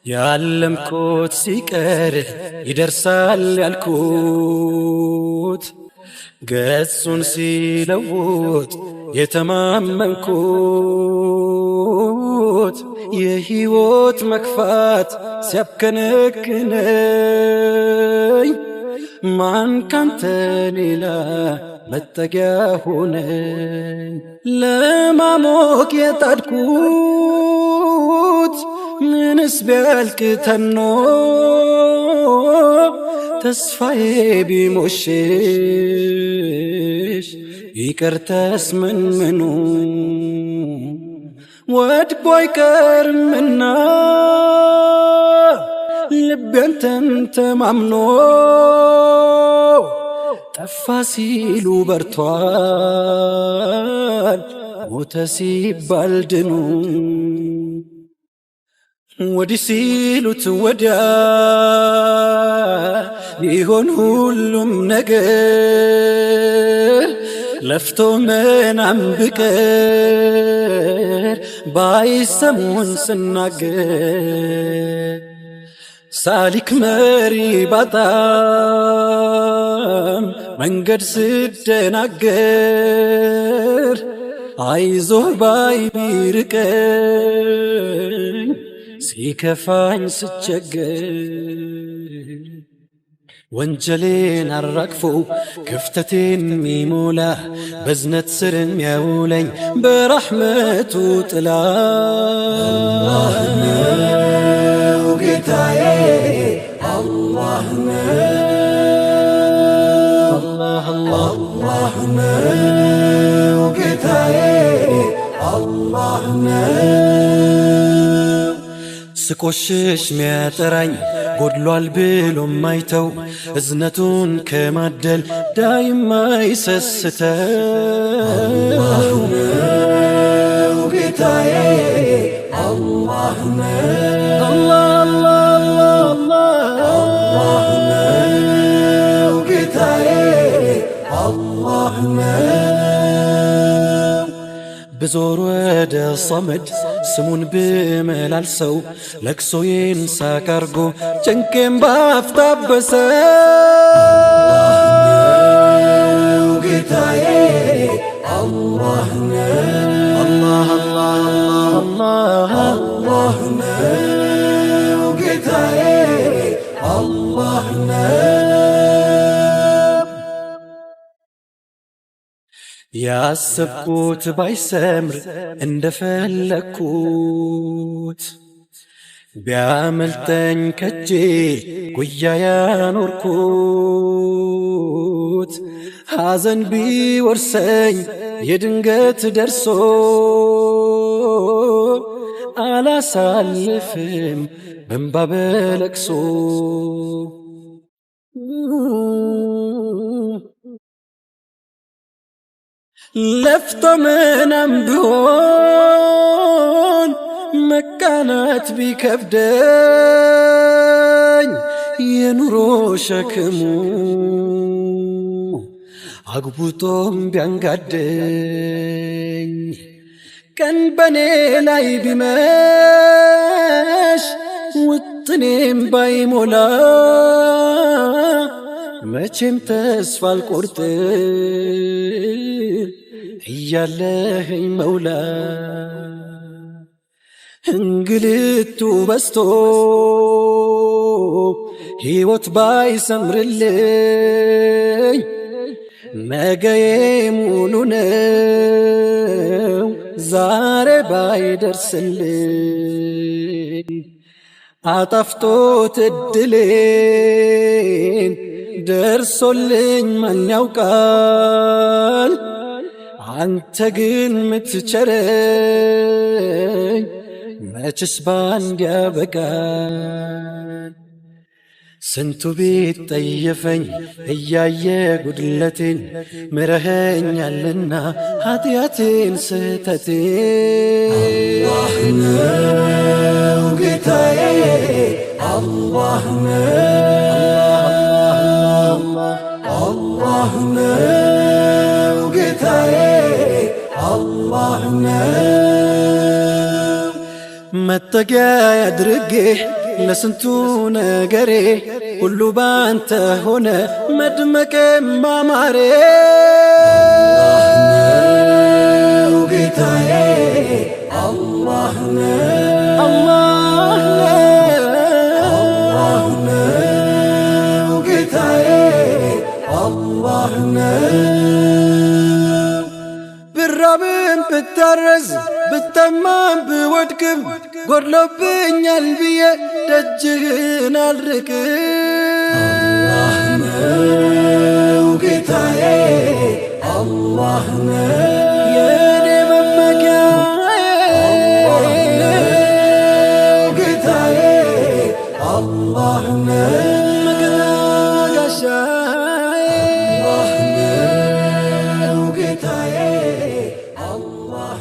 ያለምኩት ሲቀር ይደርሳል ያልኩት ገጹን ሲለውጥ የተማመንኩት የሕይወት መክፋት ሲያብከነክነኝ ማን ካንተ ሌላ መጠጊያ ሆነኝ። ለማሞቅ የጣድኩት ምንስ ቢያልቅ ተኖ ተስፋዬ ቢሞሽሽ ይቅር ተስመንምኑ ወድቆ አይቀርምና ልቤ አንተን ተማምኖ ጠፋ ሲሉ በርቷል ሞተ ሲባል ድኑ ወዲህ ሲሉት ወዲያ ሊሆን ሁሉም ነገር ለፍቶ ምናም ብቀር ባይሰሙን ስናገር ሳሊክ መሪ ባጣም መንገድ ስደናገር አይዞህ ባይ ቢርቀኝ ሲከፋኝ ስቸገር ወንጀሌን አራግፎ ክፍተቴን ሚሞላ በዝነት ስር የሚያውለኝ በረሕመቱ ጥላ አላህ ነው ጌታዬ አላህ ነው ጌታዬ አላህ ነው ስቆሽሽ ሚያጠራኝ ጎድሏል ብሎ ማይተው እዝነቱን ከማደል ዳይም አይሰስተው አላህ ነው ጌታዬ አላህ ነው አላህ ነው ጌታዬ አላህ ነው بزور ودا صمد سمون بملالسو لكسوين ساكارغو جنكين بافتاب بسو الله وقتاي الله الله الله الله وقتاي الله ያሰብኩት ባይሰምር እንደፈለኩት ቢያመልጠኝ ከጄ ጉያ ያኖርኩት ሐዘን ቢወርሰኝ የድንገት ደርሶ አላሳልፍም በእንባ በለቅሶ ለፍቶ ምናም ቢሆን መቃናት ቢከብደኝ የኑሮ ሸክሙ አግቡቶም ቢያንጋደኝ ቀን በኔ ላይ ቢመሽ ውጥኔም ባይሞላ መቼም ተስፋ አልቆርጥም እያለኸኝ መውላ እንግልቱ በስቶ ሕይወት ባይሰምርልኝ ነገዬ ሙሉ ነው ዛሬ ባይደርስልኝ አጣፍጦት እድሌን ደርሶልኝ ማን ያውቃል አንተ ግን ምትቸረኝ መችስ ባንድ ያበቃል ስንቱ ቤት ጠየፈኝ እያየ ጉድለቴን ምረኸኛልና ኃጢአቴን ስህተቴን አላህ ነው ጌታዬ አላህ ነው አላህ ነው ጌታዬ አላህ አላህ ነው። መጠጊያ ያድርጌ ለስንቱ ነገሬ ሁሉ ባንተ ሆነ መድመቄ ማማሬ አላህ ነው ጌታዬ አላህ ነው አላህ ነው ጌታዬ አላህ ነው። ብራብም ብታረዝ ብጠማም ብወድቅም ጎድሎብኛል ብዬ ደጅህን አልርቅም። አላህ ነው ጌታዬ አላህ ነው የኔ መመኪያ አላህ ነው ጌታዬ አላህ ነው መከታ ጋሻዬ አላህ ነው ጌታዬ አላህ